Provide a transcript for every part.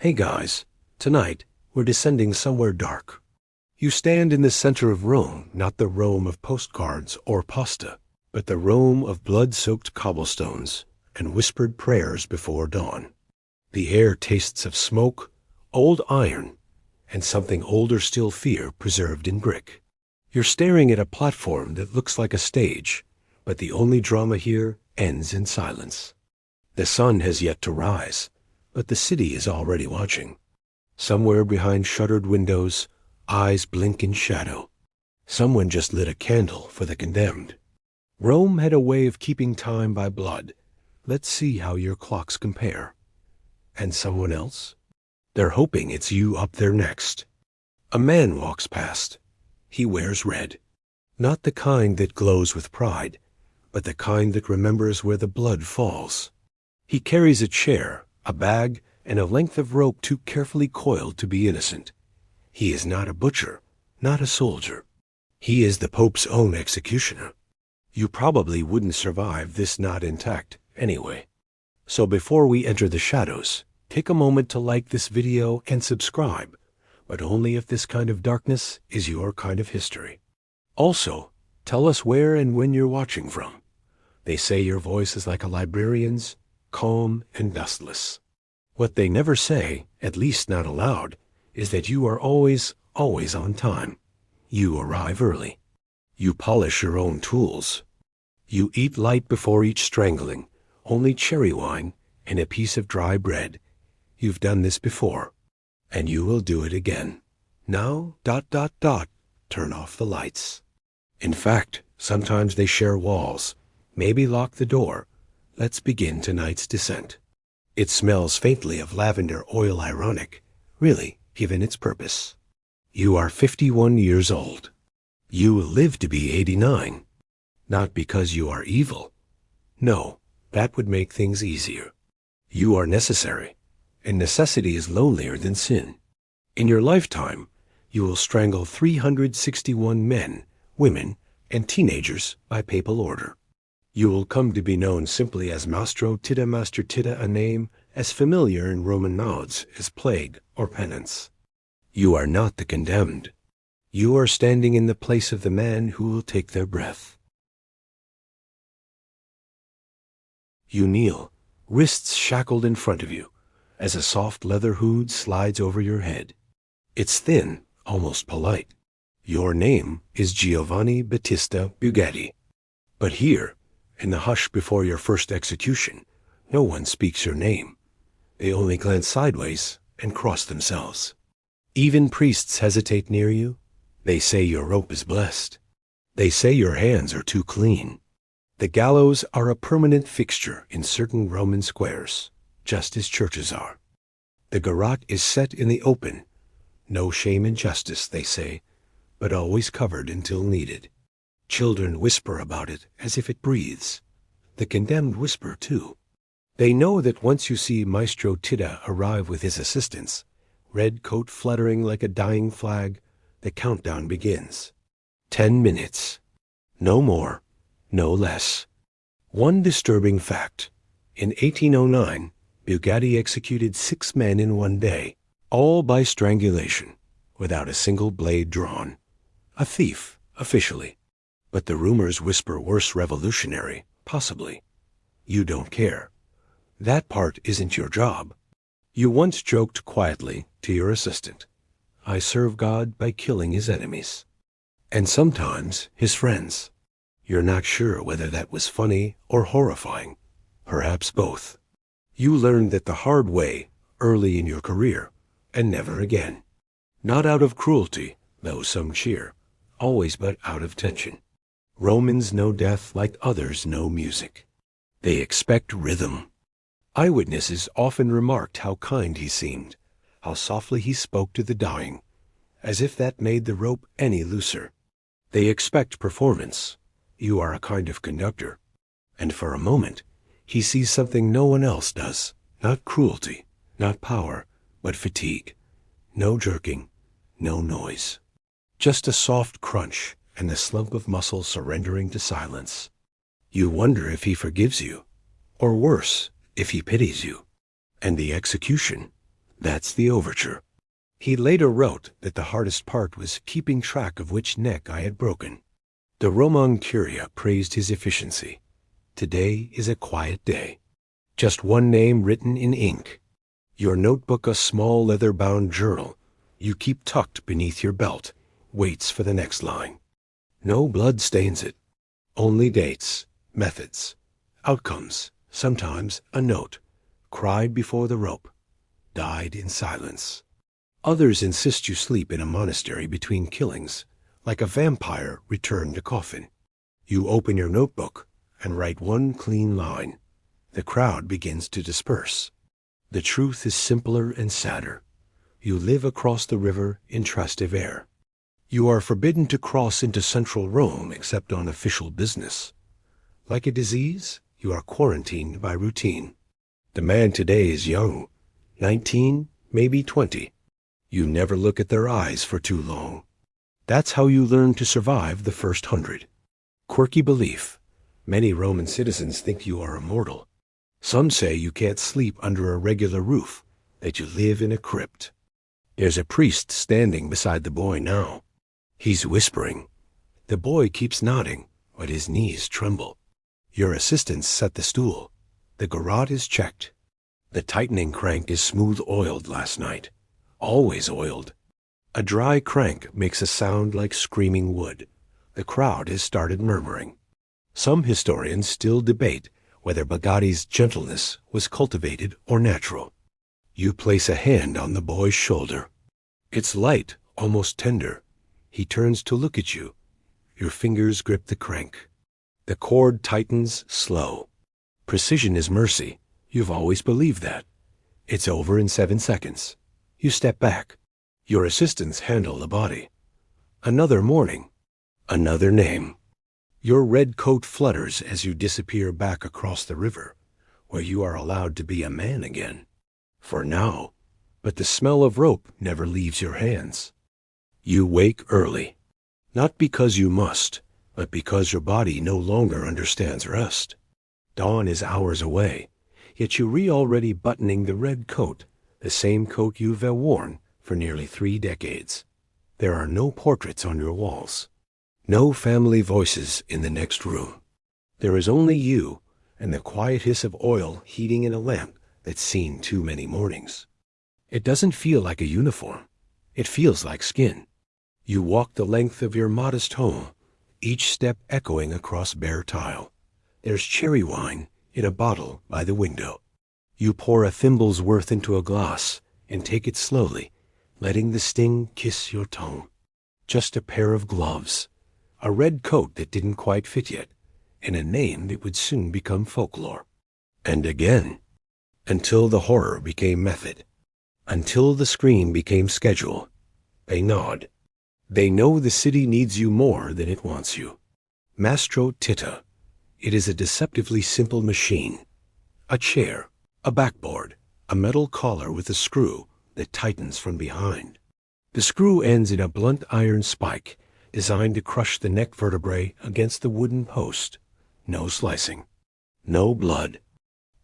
Hey guys, tonight we're descending somewhere dark. You stand in the center of Rome, not the Rome of postcards or pasta, but the Rome of blood-soaked cobblestones and whispered prayers before dawn. The air tastes of smoke, old iron, and something older still, fear preserved in brick. You're staring at a platform that looks like a stage, but the only drama here ends in silence. The sun has yet to rise, but the city is already watching. Somewhere behind shuttered windows, eyes blink in shadow. Someone just lit a candle for the condemned. Rome had a way of keeping time by blood. Let's see how your clocks compare. And someone else? They're hoping it's you up there next. A man walks past. He wears red. Not the kind that glows with pride, but the kind that remembers where the blood falls. He carries a chair, a bag, and a length of rope too carefully coiled to be innocent. He is not a butcher, not a soldier. He is the Pope's own executioner. You probably wouldn't survive this not intact anyway. So before we enter the shadows, take a moment to like this video and subscribe, but only if this kind of darkness is your kind of history. Also, tell us where and when you're watching from. They say your voice is like a librarian's, calm and dustless. What they never say, at least not aloud, is that you are always on time. You arrive early. You polish your own tools. You eat light before each strangling, only cherry wine and a piece of dry bread. You've done this before, and you will do it again. Now, ... turn off the lights. In fact, sometimes they share walls. Maybe lock the door. Let's begin tonight's descent. It smells faintly of lavender oil, ironic, really, given its purpose. You are 51 years old. You will live to be 89. Not because you are evil. No, that would make things easier. You are necessary, and necessity is lonelier than sin. In your lifetime, you will strangle 361 men, women, and teenagers by papal order. You will come to be known simply as Master Titta, a name as familiar in Roman mouths as plague or penance. You are not the condemned. You are standing in the place of the man who will take their breath. You kneel, wrists shackled in front of you, as a soft leather hood slides over your head. It's thin, almost polite. Your name is Giovanni Battista Bugatti. But here, in the hush before your first execution, no one speaks your name. They only glance sideways and cross themselves. Even priests hesitate near you. They say your rope is blessed. They say your hands are too clean. The gallows are a permanent fixture in certain Roman squares, just as churches are. The garrote is set in the open. No shame in justice, they say, but always covered until needed. Children whisper about it as if it breathes. The condemned whisper, too. They know that once you see Maestro Titta arrive with his assistants, red coat fluttering like a dying flag, the countdown begins. 10 minutes. No more, no less. One disturbing fact. In 1809, Bugatti executed 6 men in one day, all by strangulation, without a single blade drawn. A thief, officially. But the rumors whisper worse revolutionary, possibly. You don't care. That part isn't your job. You once joked quietly to your assistant, I serve God by killing his enemies. And sometimes his friends. You're not sure whether that was funny or horrifying. Perhaps both. You learned that the hard way, early in your career, and never again. Not out of cruelty, though some cheer, always but out of tension. Romans know death like others know music. They expect rhythm. Eyewitnesses often remarked how kind he seemed, how softly he spoke to the dying, as if that made the rope any looser. They expect performance. You are a kind of conductor. And for a moment, he sees something no one else does. Not cruelty, not power, but fatigue. No jerking, no noise. Just a soft crunch and the slump of muscle surrendering to silence. You wonder if he forgives you, or worse, if he pities you. And the execution, That's the overture. He later wrote that the hardest part was keeping track of which neck I had broken. The Roman Curia praised his efficiency. Today is a quiet day. Just one name written in ink. Your notebook a small leather-bound journal you keep tucked beneath your belt, waits for the next line. No blood stains it. Only dates, methods, outcomes, sometimes a note. Cried before the rope. Died in silence. Others insist you sleep in a monastery between killings, like a vampire returned to coffin. You open your notebook and write one clean line. The crowd begins to disperse. The truth is simpler and sadder. You live across the river in Trastevere. You are forbidden to cross into central Rome except on official business. Like a disease, you are quarantined by routine. The man today is young, 19, maybe 20. You never look at their eyes for too long. That's how you learn to survive the first 100. Quirky belief. Many Roman citizens think you are immortal. Some say you can't sleep under a regular roof, that you live in a crypt. There's a priest standing beside the boy now. He's whispering. The boy keeps nodding, but his knees tremble. Your assistants set the stool. The garrote is checked. The tightening crank is smooth oiled last night. Always oiled. A dry crank makes a sound like screaming wood. The crowd has started murmuring. Some historians still debate whether Bugatti's gentleness was cultivated or natural. You place a hand on the boy's shoulder. It's light, almost tender. He turns to look at you. Your fingers grip the crank. The cord tightens slow. Precision is mercy. You've always believed that. It's over in 7 seconds. You step back. Your assistants handle the body. Another morning. Another name. Your red coat flutters as you disappear back across the river, where you are allowed to be a man again. For now. But the smell of rope never leaves your hands. You wake early. Not because you must, but because your body no longer understands rest. Dawn is hours away, yet you already buttoning the red coat, the same coat you've worn for nearly 3 decades. There are no portraits on your walls. No family voices in the next room. There is only you and the quiet hiss of oil heating in a lamp that's seen too many mornings. It doesn't feel like a uniform. It feels like skin. You walk the length of your modest home, each step echoing across bare tile. There's cherry wine in a bottle by the window. You pour a thimble's worth into a glass and take it slowly, letting the sting kiss your tongue. Just a pair of gloves, a red coat that didn't quite fit yet, and a name that would soon become folklore. And again, until the horror became method, until the scream became schedule. They nod. They know the city needs you more than it wants you. Mastro Titta. It is a deceptively simple machine. A chair, a backboard, a metal collar with a screw that tightens from behind. The screw ends in a blunt iron spike designed to crush the neck vertebrae against the wooden post. No slicing. No blood.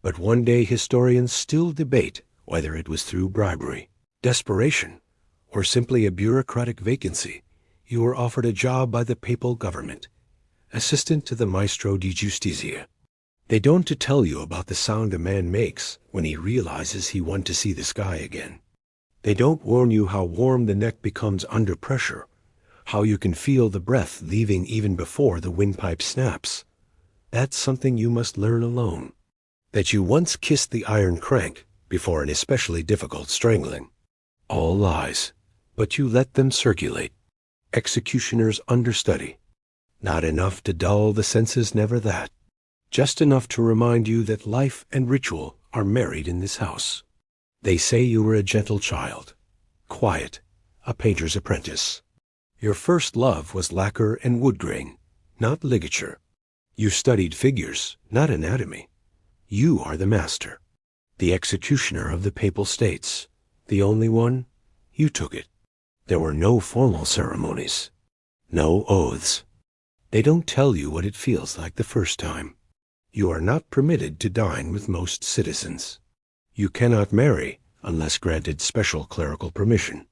But one day historians still debate whether it was through bribery, desperation, or simply a bureaucratic vacancy. You were offered a job by the papal government, assistant to the Maestro di Giustizia. They don't tell you about the sound a man makes when he realizes he wants to see the sky again. They don't warn you how warm the neck becomes under pressure, how you can feel the breath leaving even before the windpipe snaps. That's something you must learn alone. That you once kissed the iron crank before an especially difficult strangling. All lies, but you let them circulate. Executioner's understudy. Not enough to dull the senses, never that. Just enough to remind you that life and ritual are married in this house. They say you were a gentle child, quiet, a painter's apprentice. Your first love was lacquer and wood grain, not ligature. You studied figures, not anatomy. You are the master, the executioner of the Papal States. The only one, you took it. There were no formal ceremonies, no oaths. They don't tell you what it feels like the first time. You are not permitted to dine with most citizens. You cannot marry unless granted special clerical permission.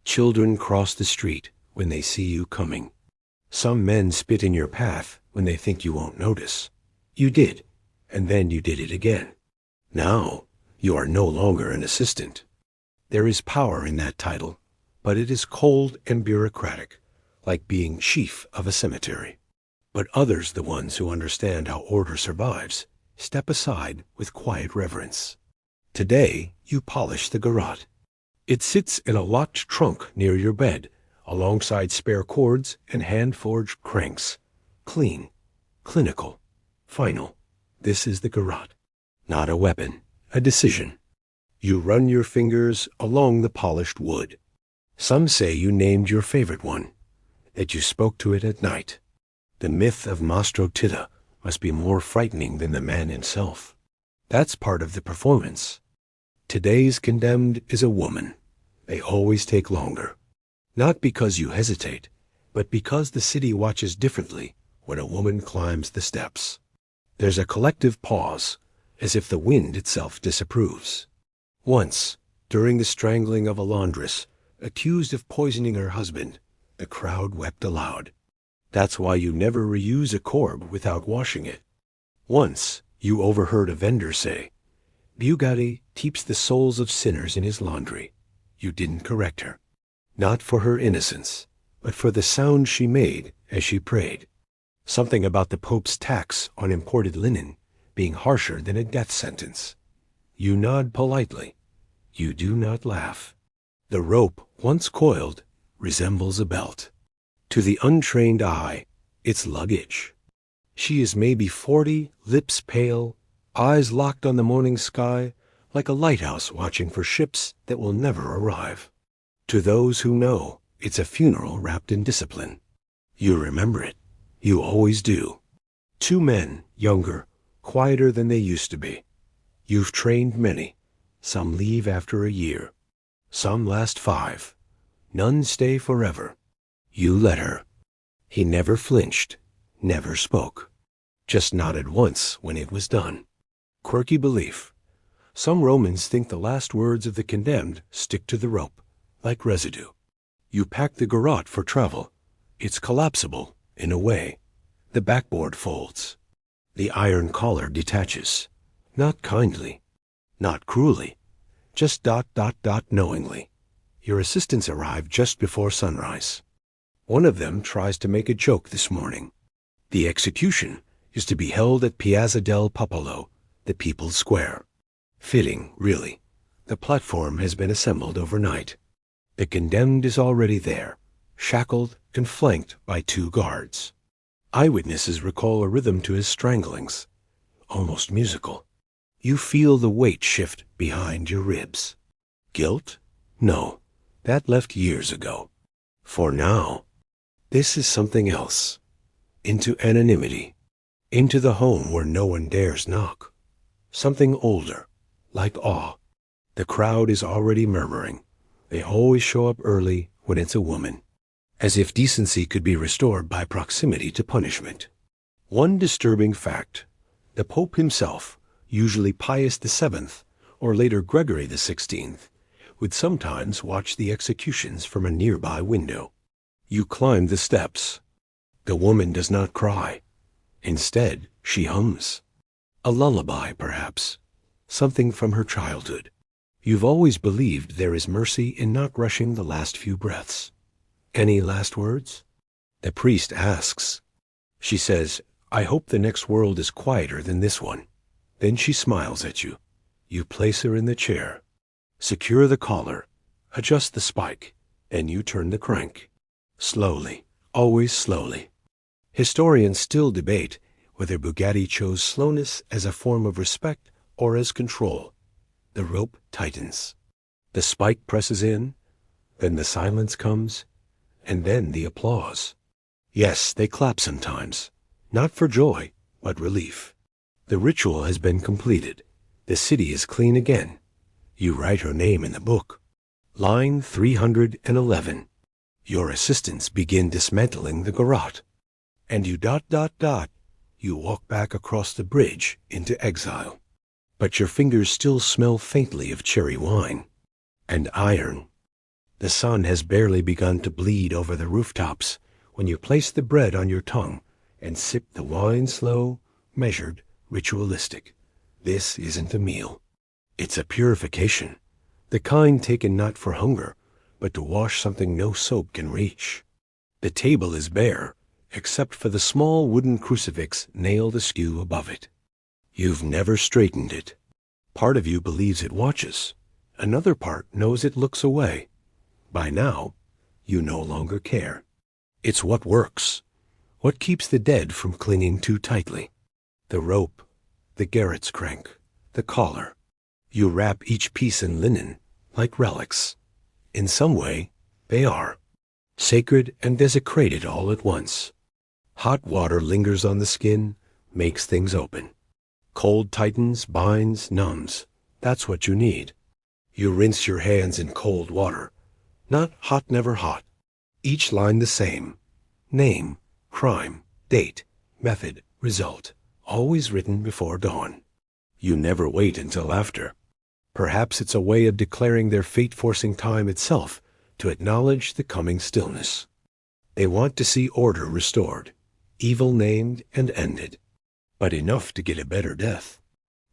Children cross the street when they see you coming. Some men spit in your path when they think you won't notice. You did, and then you did it again. Now, you are no longer an assistant. There is power in that title, but it is cold and bureaucratic, like being chief of a cemetery. But others, the ones who understand how order survives, step aside with quiet reverence. Today, you polish the garrote. It sits in a locked trunk near your bed, alongside spare cords and hand-forged cranks. Clean, clinical, final. This is the garrote. Not a weapon, a decision. You run your fingers along the polished wood. Some say you named your favorite one, that you spoke to it at night. The myth of Mastro Titta must be more frightening than the man himself. That's part of the performance. Today's condemned is a woman. They always take longer. Not because you hesitate, but because the city watches differently when a woman climbs the steps. There's a collective pause, as if the wind itself disapproves. Once, during the strangling of a laundress, accused of poisoning her husband, the crowd wept aloud. That's why you never reuse a corb without washing it. Once, you overheard a vendor say, "Bugatti keeps the souls of sinners in his laundry." You didn't correct her. Not for her innocence, but for the sound she made as she prayed. Something about the Pope's tax on imported linen being harsher than a death sentence. You nod politely. You do not laugh. The rope, once coiled, resembles a belt. To the untrained eye, it's luggage. She is maybe 40, lips pale, eyes locked on the morning sky, like a lighthouse watching for ships that will never arrive. To those who know, it's a funeral wrapped in discipline. You remember it. You always do. 2 men, younger, quieter than they used to be. You've trained many. Some leave after a year. Some last 5. None stay forever. You let her. He never flinched, never spoke. Just nodded once when it was done. Quirky belief. Some Romans think the last words of the condemned stick to the rope, like residue. You pack the garrote for travel. It's collapsible, in a way. The backboard folds. The iron collar detaches. Not kindly. Not cruelly. Just ... knowingly. Your assistants arrive just before sunrise. One of them tries to make a joke this morning. The execution is to be held at Piazza del Popolo, the People's Square. Fitting, really. The platform has been assembled overnight. The condemned is already there, shackled and flanked by 2 guards. Eyewitnesses recall a rhythm to his stranglings, almost musical. You feel the weight shift behind your ribs. Guilt? No, that left years ago. For now, this is something else. Into anonymity. Into the home where no one dares knock. Something older, like awe. The crowd is already murmuring. They always show up early when it's a woman. As if decency could be restored by proximity to punishment. One disturbing fact. The Pope himself, usually Pius VII, or later Gregory XVI, would sometimes watch the executions from a nearby window. You climb the steps. The woman does not cry. Instead, she hums. A lullaby, perhaps. Something from her childhood. You've always believed there is mercy in not rushing the last few breaths. Any last words? The priest asks. She says, "I hope the next world is quieter than this one." Then she smiles at you. You place her in the chair. Secure the collar. Adjust the spike. And you turn the crank. Slowly, always slowly. Historians still debate whether Bugatti chose slowness as a form of respect or as control. The rope tightens. The spike presses in. Then the silence comes. And then the applause. Yes, they clap sometimes. Not for joy, but relief. The ritual has been completed. The city is clean again. You write her name in the book. Line 311. Your assistants begin dismantling the garrote. And you ... You walk back across the bridge into exile. But your fingers still smell faintly of cherry wine. and iron. The sun has barely begun to bleed over the rooftops when you place the bread on your tongue and sip the wine slow, measured, ritualistic. This isn't a meal. It's a purification, the kind taken not for hunger, but to wash something no soap can reach. The table is bare, except for the small wooden crucifix nailed askew above it. You've never straightened it. Part of you believes it watches. Another part knows it looks away. By now, you no longer care. It's what works, what keeps the dead from clinging too tightly. The rope, the Garrote's crank, the collar. You wrap each piece in linen, like relics. In some way, they are sacred and desecrated all at once. Hot water lingers on the skin, makes things open. Cold tightens, binds, numbs. That's what you need. You rinse your hands in cold water. Not hot, never hot. Each line the same. Name, crime, date, method, result. Always written before dawn. You never wait until after. Perhaps it's a way of declaring their fate-forcing time itself to acknowledge the coming stillness. They want to see order restored, evil named and ended, but enough to get a better death.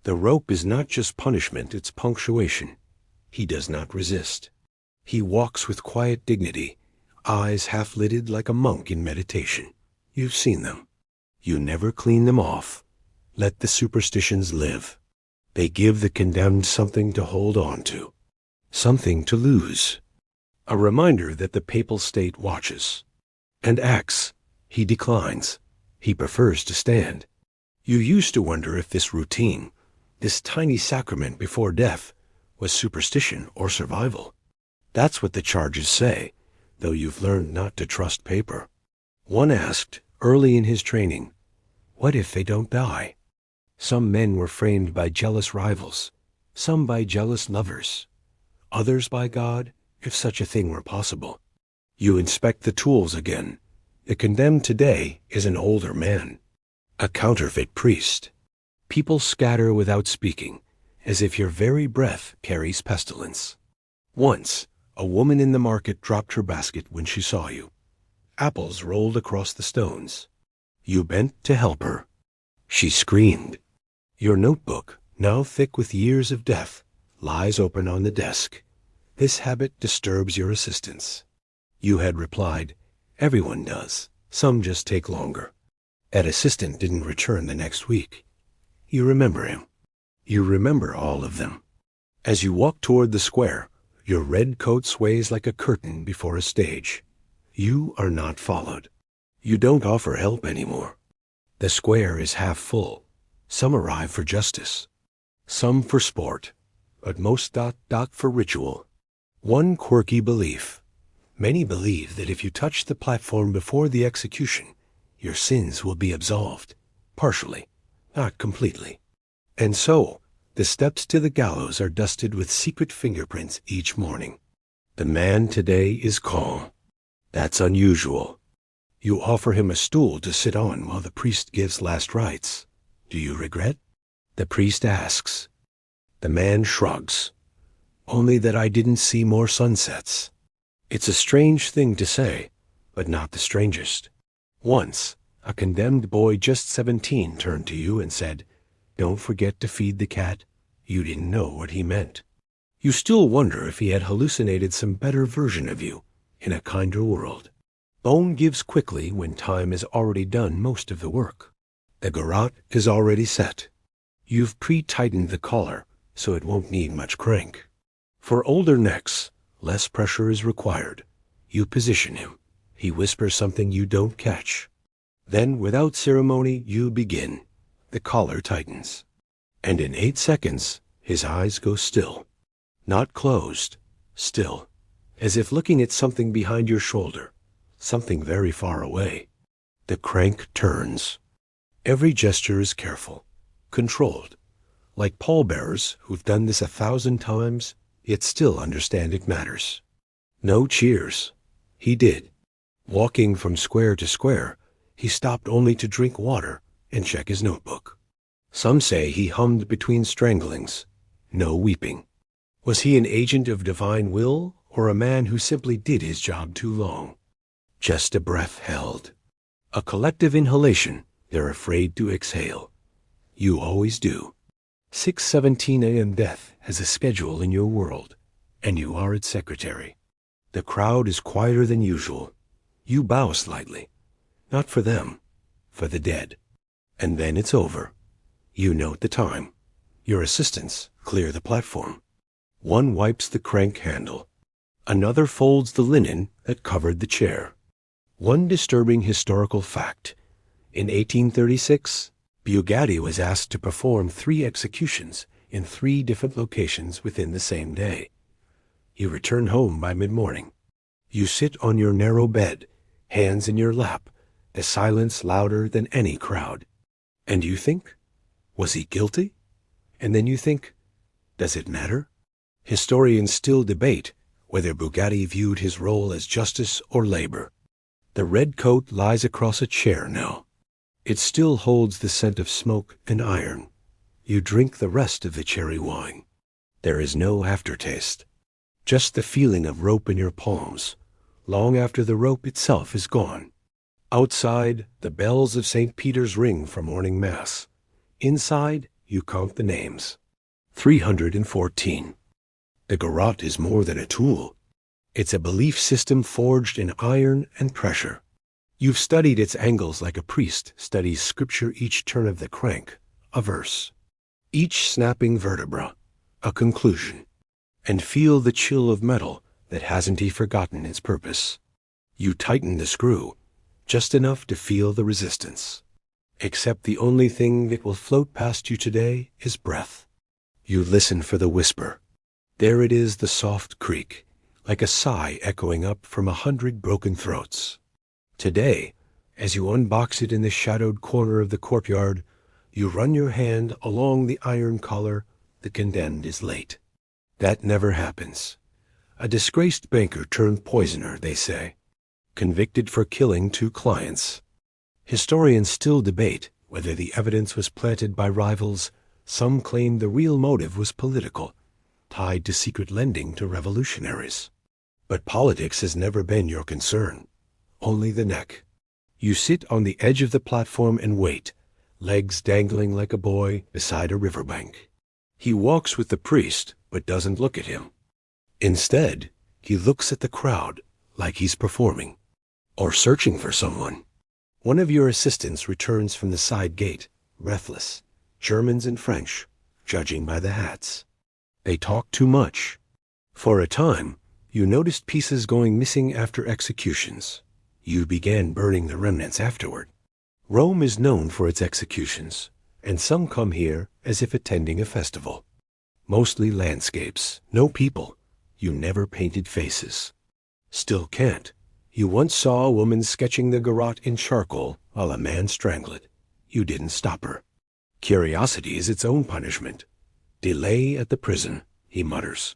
The rope is not just punishment, it's punctuation. He does not resist. He walks with quiet dignity, eyes half-lidded like a monk in meditation. You've seen them. You never clean them off. Let the superstitions live. They give the condemned something to hold on to, something to lose. A reminder that the Papal State watches and acts. He declines. He prefers to stand. You used to wonder if this routine, this tiny sacrament before death, was superstition or survival. That's what the charges say, though you've learned not to trust paper. One asked, early in his training, what if they don't die? Some men were framed by jealous rivals, some by jealous lovers, others by God, if such a thing were possible. You inspect the tools again. The condemned today is an older man, a counterfeit priest. People scatter without speaking, as if your very breath carries pestilence. Once, a woman in the market dropped her basket when she saw you. Apples rolled across the stones. You bent to help her. She screamed. Your notebook, now thick with years of death, lies open on the desk. This habit disturbs your assistants. You had replied, everyone does. Some just take longer. That assistant didn't return the next week. You remember him. You remember all of them. As you walk toward the square, your red coat sways like a curtain before a stage. You are not followed. You don't offer help anymore. The square is half full. Some arrive for justice, some for sport, but most dock for ritual. One quirky belief. Many believe that if you touch the platform before the execution, your sins will be absolved, partially, not completely. And so, the steps to the gallows are dusted with secret fingerprints each morning. The man today is calm. That's unusual. You offer him a stool to sit on while the priest gives last rites. Do you regret? The priest asks. The man shrugs. Only that I didn't see more sunsets. It's a strange thing to say, but not the strangest. Once, a condemned boy just 17 turned to you and said, don't forget to feed the cat. You didn't know what he meant. You still wonder if he had hallucinated some better version of you in a kinder world. Bone gives quickly when time has already done most of the work. The garrote is already set. You've pre-tightened the collar, so it won't need much crank. For older necks, less pressure is required. You position him. He whispers something you don't catch. Then, without ceremony, you begin. The collar tightens. And in 8 seconds, his eyes go still. Not closed, still, as if looking at something behind your shoulder, something very far away. The crank turns. Every gesture is careful, controlled, like pallbearers who've done this 1,000 times, yet still understand it matters. No cheers. He did. Walking from square to square, he stopped only to drink water and check his notebook. Some say he hummed between stranglings. No weeping. Was he an agent of divine will, or a man who simply did his job too long? Just a breath held. A collective inhalation they're afraid to exhale. You always do. 6:17 a.m. Death has a schedule in your world, and you are its secretary. The crowd is quieter than usual. You bow slightly. Not for them, for the dead. And then it's over. You note the time. Your assistants clear the platform. One wipes the crank handle. Another folds the linen that covered the chair. One disturbing historical fact. In 1836, Bugatti was asked to perform 3 executions in 3 different locations within the same day. You return home by mid-morning. You sit on your narrow bed, hands in your lap, the silence louder than any crowd. And you think, was he guilty? And then you think, does it matter? Historians still debate whether Bugatti viewed his role as justice or labor. The red coat lies across a chair now. It still holds the scent of smoke and iron. You drink the rest of the cherry wine. There is no aftertaste. Just the feeling of rope in your palms, long after the rope itself is gone. Outside, the bells of St. Peter's ring for morning mass. Inside, you count the names. 314. The garrote is more than a tool. It's a belief system forged in iron and pressure. You've studied its angles like a priest studies scripture, each turn of the crank, a verse. Each snapping vertebra, a conclusion. And feel the chill of metal that hasn't he forgotten its purpose. You tighten the screw, just enough to feel the resistance. Except the only thing that will float past you today is breath. You listen for the whisper. There it is, the soft creak, like a sigh echoing up from 100 broken throats. Today, as you unbox it in the shadowed corner of the courtyard, you run your hand along the iron collar. The condemned is late. That never happens. A disgraced banker turned poisoner, they say. Convicted for killing 2 clients. Historians still debate whether the evidence was planted by rivals. Some claim the real motive was political, tied to secret lending to revolutionaries. But politics has never been your concern. Only the neck. You sit on the edge of the platform and wait, legs dangling like a boy beside a riverbank. He walks with the priest, but doesn't look at him. Instead, he looks at the crowd like he's performing, or searching for someone. One of your assistants returns from the side gate, breathless, Germans and French, judging by the hats. They talk too much. For a time, you noticed pieces going missing after executions. You began burning the remnants afterward. Rome is known for its executions, and some come here as if attending a festival. Mostly landscapes, no people. You never painted faces. Still can't. You once saw a woman sketching the garrote in charcoal while a man strangled it. You didn't stop her. Curiosity is its own punishment. Delay at the prison, he mutters.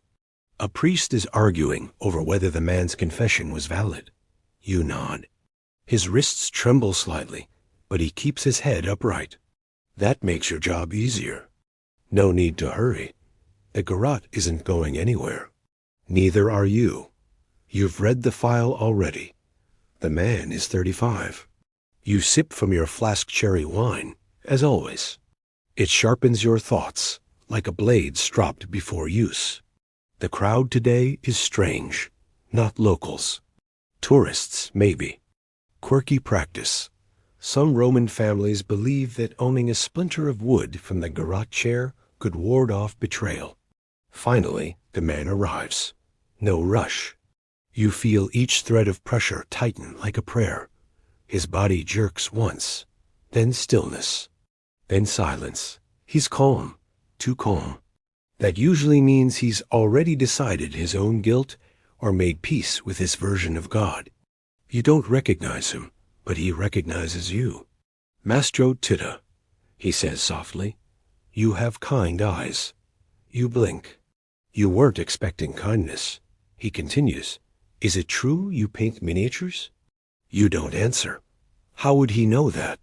A priest is arguing over whether the man's confession was valid. You nod. His wrists tremble slightly, but he keeps his head upright. That makes your job easier. No need to hurry. The garrote isn't going anywhere. Neither are you. You've read the file already. The man is 35. You sip from your flask cherry wine, as always. It sharpens your thoughts, like a blade stropped before use. The crowd today is strange, not locals. Tourists, maybe. Quirky practice. Some Roman families believe that owning a splinter of wood from the garrote chair could ward off betrayal. Finally, the man arrives. No rush. You feel each thread of pressure tighten like a prayer. His body jerks once, then stillness, then silence. He's calm, too calm. That usually means he's already decided his own guilt or made peace with his version of God. You don't recognize him, but he recognizes you. Mastro Titta, he says softly. You have kind eyes. You blink. You weren't expecting kindness. He continues. Is it true you paint miniatures? You don't answer. How would he know that?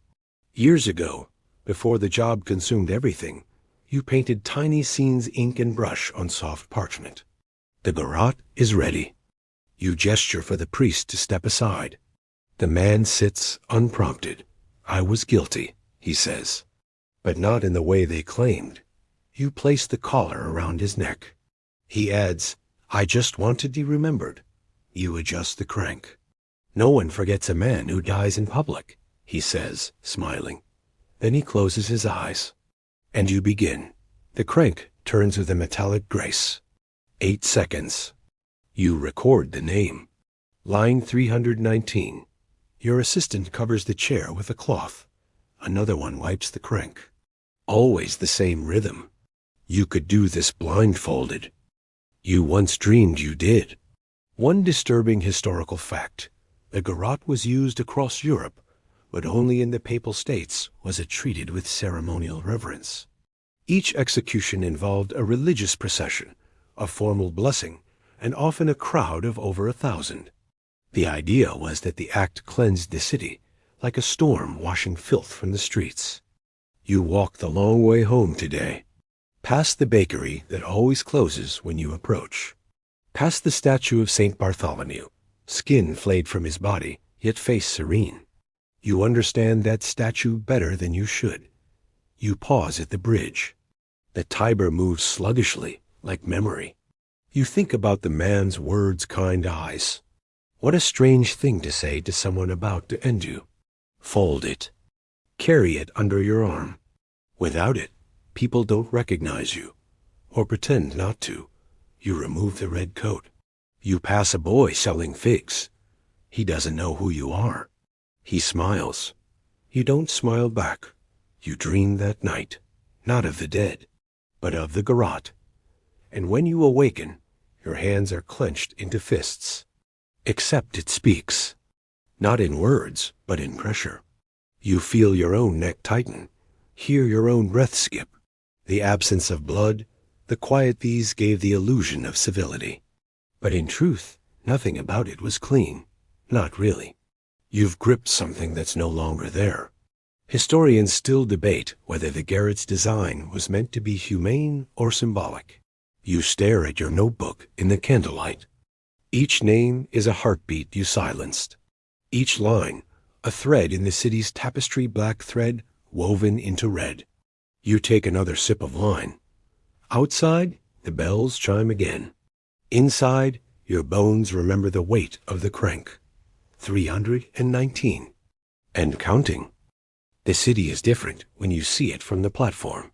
Years ago, before the job consumed everything, You painted tiny scenes, ink and brush on soft parchment. The garrote is ready. You gesture for the priest to step aside. The man sits unprompted. I was guilty, he says, but not in the way they claimed. You place the collar around his neck. He adds, I just want to be remembered. You adjust the crank. No one forgets a man who dies in public, he says, smiling. Then he closes his eyes. And you begin. The crank turns with a metallic grace. 8 seconds. You record the name. Line 319. Your assistant covers the chair with a cloth. Another one wipes the crank. Always the same rhythm. You could do this blindfolded. You once dreamed you did. One disturbing historical fact. The garrote was used across Europe, but only in the Papal States was it treated with ceremonial reverence. Each execution involved a religious procession, a formal blessing, and often a crowd of over 1,000. The idea was that the act cleansed the city, like a storm washing filth from the streets. You walk the long way home today, past the bakery that always closes when you approach, past the statue of St. Bartholomew, skin flayed from his body, yet face serene. You understand that statue better than you should. You pause at the bridge. The Tiber moves sluggishly, like memory. You think about the man's words, kind eyes. What a strange thing to say to someone about to end you. Fold it. Carry it under your arm. Without it, people don't recognize you, or pretend not to. You remove the red coat. You pass a boy selling figs. He doesn't know who you are. He smiles. You don't smile back. You dream that night, not of the dead, but of the garrote. And when you awaken, your hands are clenched into fists. Except it speaks, not in words, but in pressure. You feel your own neck tighten, hear your own breath skip. The absence of blood, the quiet these gave the illusion of civility. But in truth, nothing about it was clean. Not really. You've gripped something that's no longer there. Historians still debate whether the garrote's design was meant to be humane or symbolic. You stare at your notebook in the candlelight. Each name is a heartbeat you silenced. Each line, a thread in the city's tapestry, black thread woven into red. You take another sip of wine. Outside, the bells chime again. Inside, your bones remember the weight of the crank. 319. And counting. The city is different when you see it from the platform.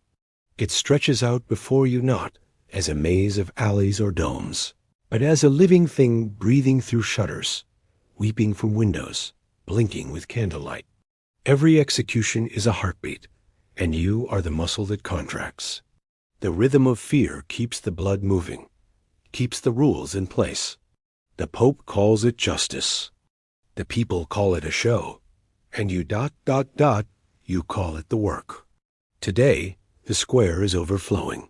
It stretches out before you not as a maze of alleys or domes, but as a living thing breathing through shutters, weeping from windows, blinking with candlelight. Every execution is a heartbeat, and you are the muscle that contracts. The rhythm of fear keeps the blood moving, keeps the rules in place. The Pope calls it justice. The people call it a show, and you ... you call it the work. Today, the square is overflowing.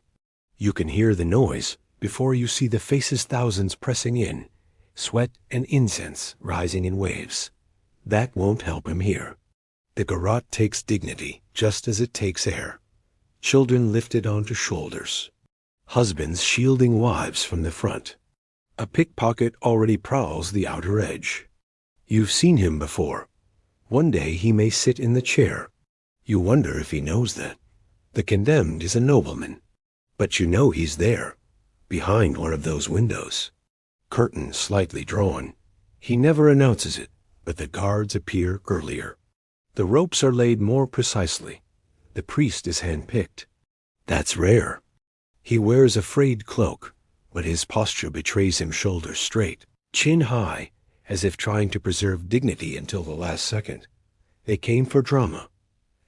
You can hear the noise before you see the faces, thousands pressing in, sweat and incense rising in waves. That won't help him here. The garrote takes dignity just as it takes air. Children lifted onto shoulders. Husbands shielding wives from the front. A pickpocket already prowls the outer edge. You've seen him before. One day he may sit in the chair. You wonder if he knows that. The condemned is a nobleman, but you know he's there, behind one of those windows. Curtain slightly drawn. He never announces it, but the guards appear earlier. The ropes are laid more precisely. The priest is hand-picked. That's rare. He wears a frayed cloak, but his posture betrays him shoulders straight, chin high, as if trying to preserve dignity until the last second. They came for drama,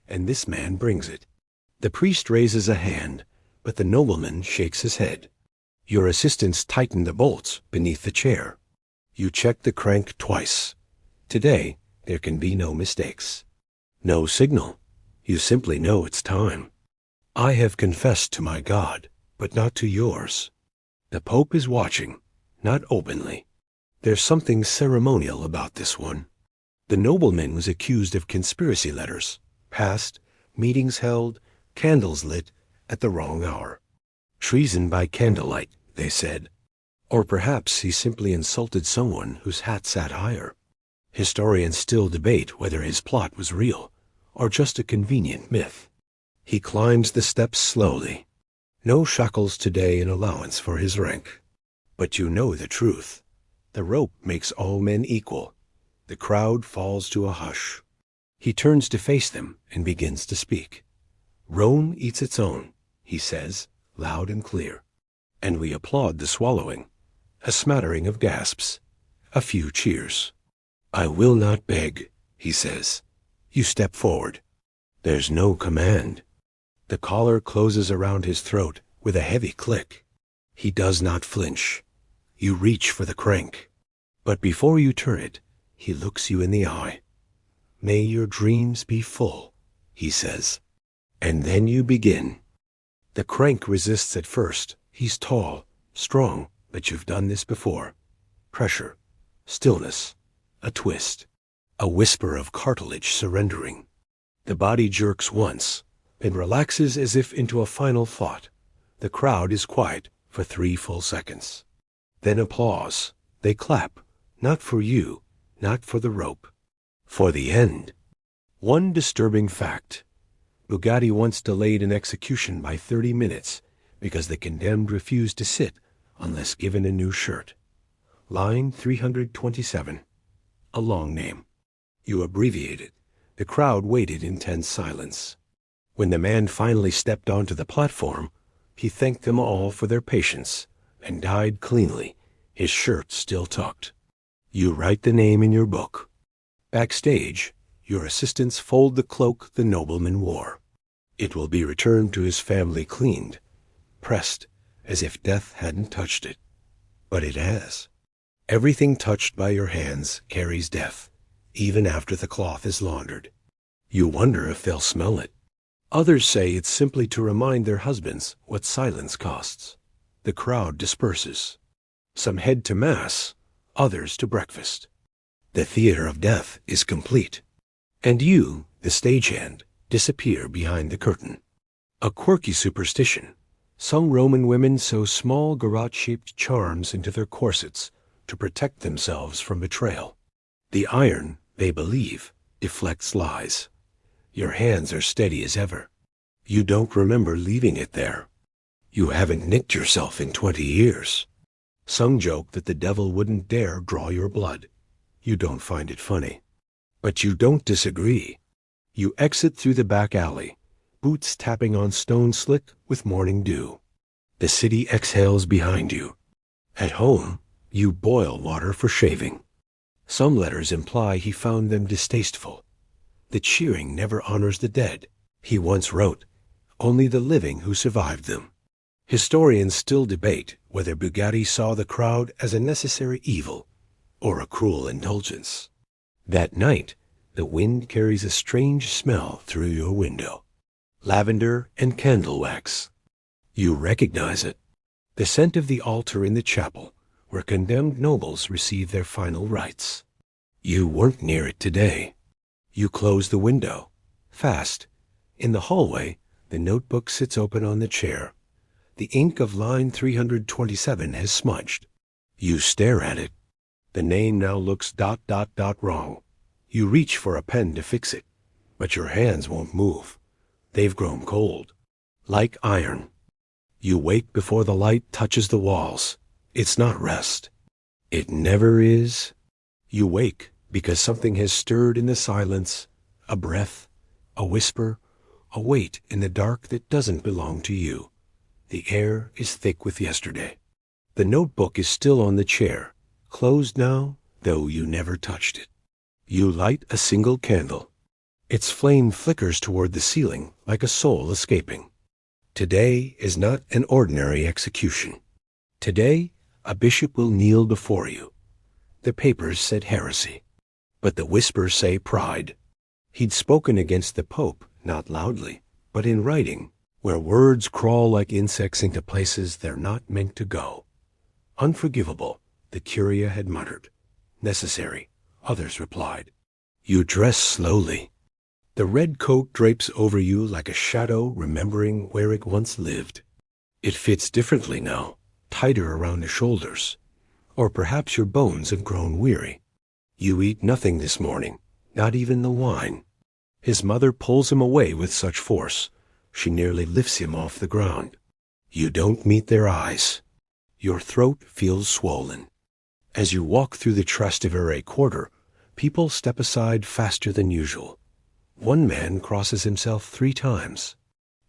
and this man brings it. The priest raises a hand, but the nobleman shakes his head. Your assistants tighten the bolts beneath the chair. You check the crank twice. Today, there can be no mistakes. No signal. You simply know it's time. I have confessed to my God, but not to yours. The Pope is watching, not openly. There's something ceremonial about this one. The nobleman was accused of conspiracy letters, passed, meetings held, candles lit, at the wrong hour. Treason by candlelight, they said. Or perhaps he simply insulted someone whose hat sat higher. Historians still debate whether his plot was real or just a convenient myth. He climbs the steps slowly. No shackles today in allowance for his rank. But you know the truth. The rope makes all men equal. The crowd falls to a hush. He turns to face them and begins to speak. Rome eats its own, he says, loud and clear. And we applaud the swallowing. A smattering of gasps. A few cheers. I will not beg, he says. You step forward. There's no command. The collar closes around his throat with a heavy click. He does not flinch. You reach for the crank. But before you turn it, he looks you in the eye. May your dreams be full, he says. And then you begin. The crank resists at first. He's tall, strong, but you've done this before. Pressure, stillness, a twist, a whisper of cartilage surrendering. The body jerks once, and relaxes as if into a final thought. The crowd is quiet for 3 full seconds. Then applause. They clap, not for you, not for the rope, for the end. One disturbing fact. Bugatti once delayed an execution by 30 minutes because the condemned refused to sit unless given a new shirt. Line 327. A long name. You abbreviate it. The crowd waited in tense silence. When the man finally stepped onto the platform, he thanked them all for their patience and died cleanly, his shirt still tucked. You write the name in your book. Backstage, your assistants fold the cloak the nobleman wore. It will be returned to his family cleaned, pressed as if death hadn't touched it. But it has. Everything touched by your hands carries death, even after the cloth is laundered. You wonder if they'll smell it. Others say it's simply to remind their husbands what silence costs. The crowd disperses. Some head to mass, others to breakfast. The theater of death is complete. And you, the stagehand, disappear behind the curtain. A quirky superstition. Some Roman women sew small garrote-shaped charms into their corsets to protect themselves from betrayal. The iron, they believe, deflects lies. Your hands are steady as ever. You don't remember leaving it there. You haven't nicked yourself in 20 years. Some joke that the devil wouldn't dare draw your blood. You don't find it funny. But you don't disagree. You exit through the back alley, boots tapping on stone slick with morning dew. The city exhales behind you. At home, you boil water for shaving. Some letters imply he found them distasteful. The cheering never honors the dead, he once wrote. Only the living who survived them. Historians still debate whether Bugatti saw the crowd as a necessary evil or a cruel indulgence. That night, the wind carries a strange smell through your window. Lavender and candle wax. You recognize it. The scent of the altar in the chapel, where condemned nobles receive their final rites. You weren't near it today. You close the window. Fast. In the hallway, the notebook sits open on the chair. The ink of line 327 has smudged. You stare at it. The name now looks ... wrong. You reach for a pen to fix it, but your hands won't move. They've grown cold, like iron. You wake before the light touches the walls. It's not rest. It never is. You wake because something has stirred in the silence, a breath, a whisper, a weight in the dark that doesn't belong to you. The air is thick with yesterday. The notebook is still on the chair, closed now, though you never touched it. You light a single candle. Its flame flickers toward the ceiling like a soul escaping. Today is not an ordinary execution. Today, a bishop will kneel before you. The papers said heresy, but the whispers say pride. He'd spoken against the Pope, not loudly, but in writing, where words crawl like insects into places they're not meant to go. Unforgivable, the Curia had muttered. Necessary, others replied. You dress slowly. The red coat drapes over you like a shadow remembering where it once lived. It fits differently now, tighter around the shoulders. Or perhaps your bones have grown weary. You eat nothing this morning, not even the wine. His mother pulls him away with such force, she nearly lifts him off the ground. You don't meet their eyes. Your throat feels swollen. As you walk through the Trastevere quarter, people step aside faster than usual. One man crosses himself 3 times.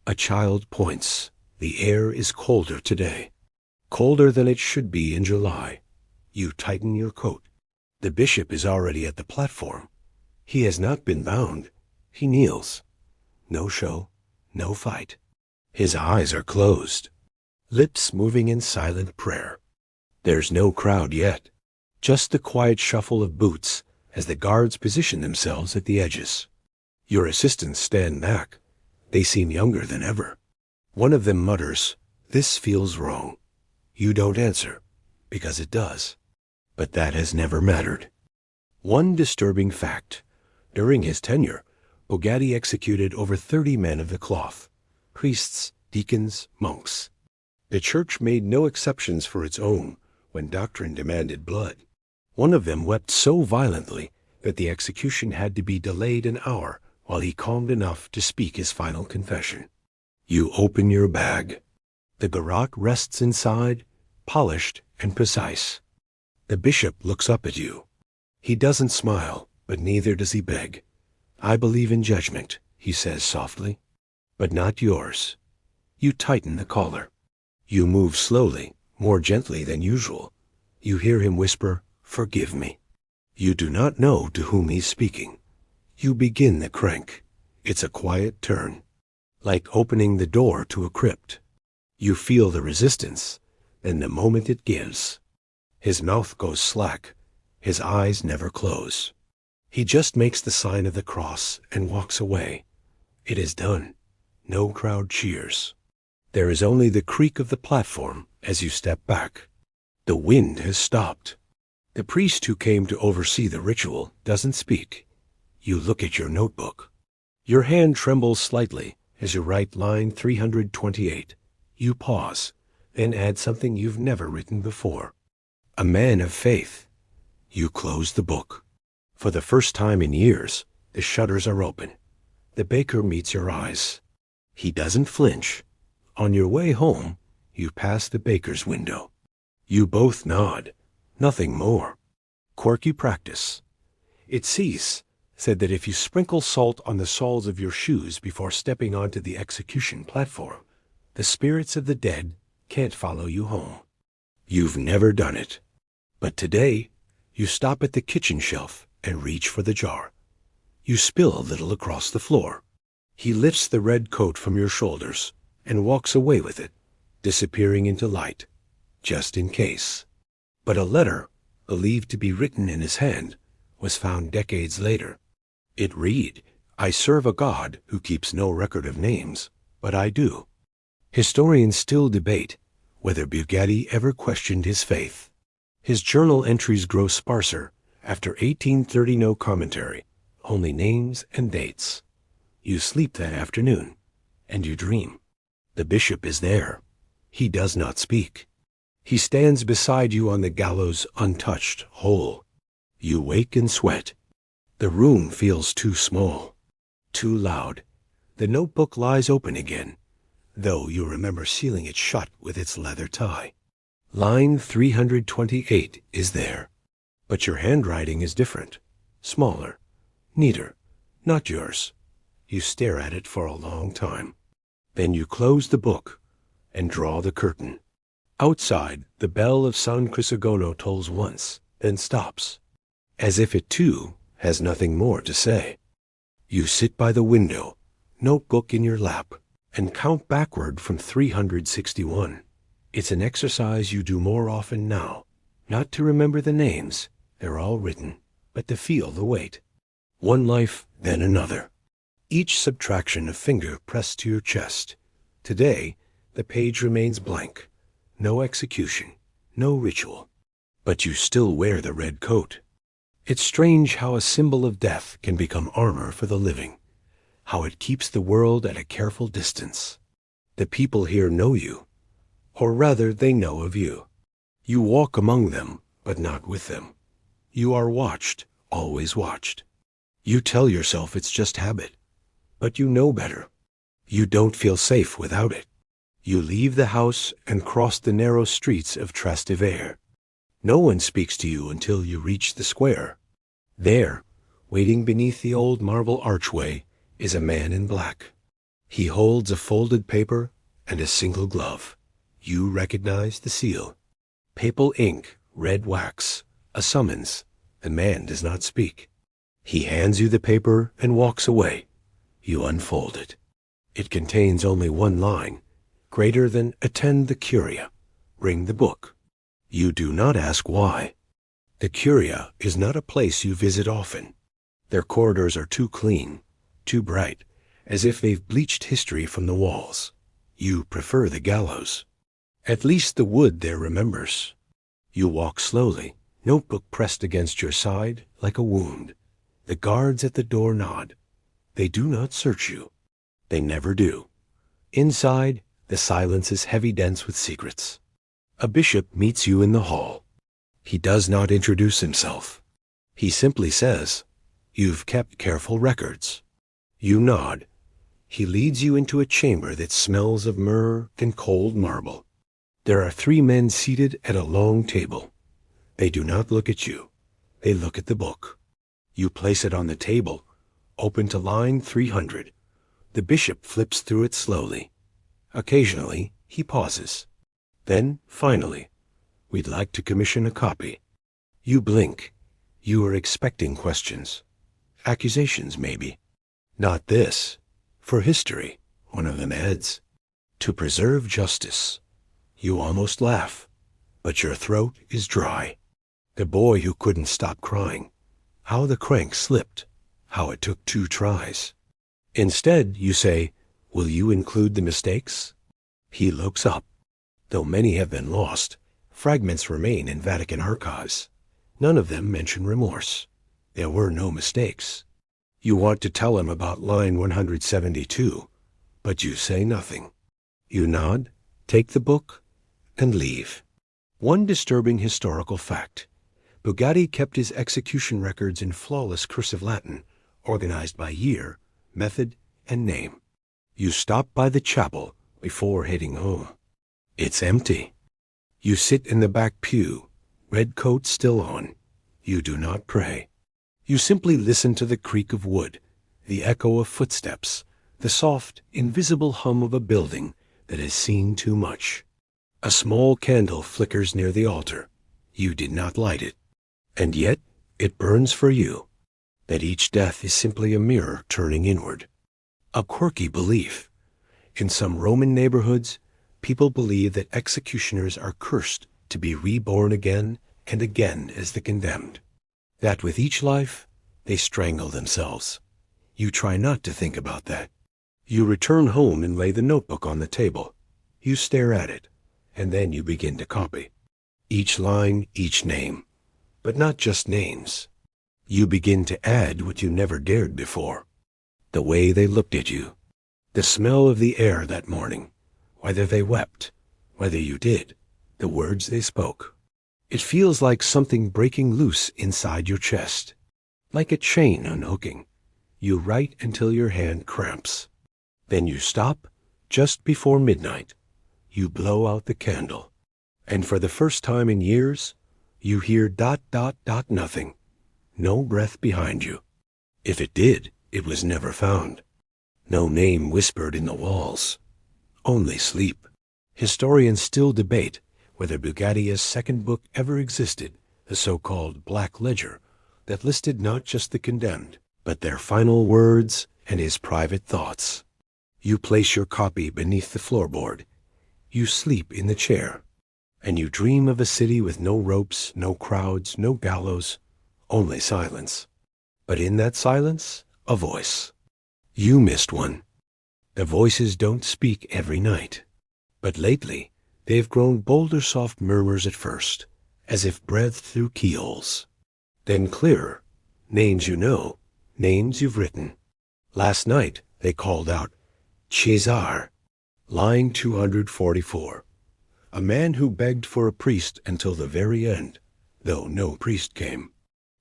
A child points. The air is colder today. Colder than it should be in July. You tighten your coat. The bishop is already at the platform. He has not been bound. He kneels. No show, no fight. His eyes are closed, lips moving in silent prayer. There's no crowd yet, just the quiet shuffle of boots as the guards position themselves at the edges. Your assistants stand back. They seem younger than ever. One of them mutters, "This feels wrong." You don't answer, because it does. But that has never mattered. One disturbing fact. During his tenure, Bugatti executed over 30 men of the cloth. Priests, deacons, monks. The church made no exceptions for its own when doctrine demanded blood. One of them wept so violently that the execution had to be delayed an hour while he calmed enough to speak his final confession. You open your bag. The garrote rests inside, polished and precise. The bishop looks up at you. He doesn't smile, but neither does he beg. "I believe in judgment," he says softly, "but not yours." You tighten the collar. You move slowly, more gently than usual. You hear him whisper, "Forgive me." You do not know to whom he's speaking. You begin the crank. It's a quiet turn, like opening the door to a crypt. You feel the resistance, then the moment it gives. His mouth goes slack. His eyes never close. He just makes the sign of the cross and walks away. It is done. No crowd cheers. There is only the creak of the platform as you step back. The wind has stopped. The priest who came to oversee the ritual doesn't speak. You look at your notebook. Your hand trembles slightly as you write line 328. You pause, then add something you've never written before. A man of faith. You close the book. For the first time in years, the shutters are open. The baker meets your eyes. He doesn't flinch. On your way home, you pass the baker's window. You both nod. Nothing more. Quirky practice. It said that if you sprinkle salt on the soles of your shoes before stepping onto the execution platform, the spirits of the dead can't follow you home. You've never done it. But today, you stop at the kitchen shelf and reach for the jar. You spill a little across the floor. He lifts the red coat from your shoulders and walks away with it, disappearing into light, just in case. But a letter, believed to be written in his hand, was found decades later. It read, "I serve a God who keeps no record of names, but I do." Historians still debate whether Bugatti ever questioned his faith. His journal entries grow sparser. After 1830, no commentary, only names and dates. You sleep that afternoon, and you dream. The bishop is there. He does not speak. He stands beside you on the gallows, untouched, whole. You wake and sweat. The room feels too small, too loud. The notebook lies open again, though you remember sealing it shut with its leather tie. Line 328 is there, but your handwriting is different, smaller, neater, not yours. You stare at it for a long time. Then you close the book and draw the curtain. Outside, the bell of San Crisogono tolls once, then stops, as if it too has nothing more to say. You sit by the window, notebook in your lap, and count backward from 361. It's an exercise you do more often now, not to remember the names, they're all written, but to feel the weight. One life, then another. Each subtraction a finger pressed to your chest. Today, the page remains blank. No execution, no ritual. But you still wear the red coat. It's strange how a symbol of death can become armor for the living. how it keeps the world at a careful distance. The people here know you, or rather they know of you. You walk among them, but not with them. You are watched, always watched. You tell yourself it's just habit, but you know better. You don't feel safe without it. You leave the house and cross the narrow streets of Trastevere. No one speaks to you until you reach the square. There, waiting beneath the old marble archway, is a man in black. He holds a folded paper and a single glove. You recognize the seal. Papal ink, red wax, a summons. The man does not speak. He hands you the paper and walks away. You unfold it. It contains only one line, greater than attend the curia, ring the book. You do not ask why. The curia is not a place you visit often. Their corridors are too clean, too bright, as if they've bleached history from the walls. You prefer the gallows. At least the wood there remembers. You walk slowly, notebook pressed against your side like a wound. The guards at the door nod. They do not search you. They never do. Inside, the silence is heavy dense with secrets. A bishop meets you in the hall. He does not introduce himself. He simply says, "You've kept careful records." You nod. He leads you into a chamber that smells of myrrh and cold marble. There are 3 men seated at a long table. They do not look at you. They look at the book. You place it on the table, open to line 300. The bishop flips through it slowly. Occasionally, he pauses. Then, finally, "We'd like to commission a copy." You blink. You are expecting questions. Accusations, maybe. "Not this. For history," one of them adds. "To preserve justice." You almost laugh, but your throat is dry. The boy who couldn't stop crying. How the crank slipped. How it took 2 tries. Instead, you say, "Will you include the mistakes?" He looks up. Though many have been lost, fragments remain in Vatican archives. None of them mention remorse. There were no mistakes. You want to tell him about line 172, but you say nothing. You nod, take the book, and leave. One disturbing historical fact. Bugatti kept his execution records in flawless cursive Latin, organized by year, method, and name. You stop by the chapel before heading home. It's empty. You sit in the back pew, red coat still on. You do not pray. You simply listen to the creak of wood, the echo of footsteps, the soft, invisible hum of a building that has seen too much. A small candle flickers near the altar. You did not light it. And yet, it burns for you, that each death is simply a mirror turning inward. A quirky belief. In some Roman neighborhoods, people believe that executioners are cursed to be reborn again and again as the condemned. That with each life, they strangle themselves. You try not to think about that. You return home and lay the notebook on the table. You stare at it, and then you begin to copy. Each line, each name. But not just names. You begin to add what you never dared before. The way they looked at you. The smell of the air that morning. Whether they wept. Whether you did. The words they spoke. It feels like something breaking loose inside your chest. Like a chain unhooking. You write until your hand cramps. Then you stop just before midnight. You blow out the candle. And for the first time in years, you hear ... nothing. No breath behind you. If it did, it was never found. No name whispered in the walls. Only sleep. Historians still debate whether Bugatti's second book ever existed, the so-called Black Ledger, that listed not just the condemned, but their final words and his private thoughts. You place your copy beneath the floorboard. You sleep in the chair. And you dream of a city with no ropes, no crowds, no gallows, only silence. But in that silence, a voice. You missed one. The voices don't speak every night. But lately, they've grown bolder soft murmurs at first, as if breathed through keyholes. Then clearer, names you know, names you've written. Last night, They called out, Cesar, line 244. A man who begged for a priest until the very end, though no priest came.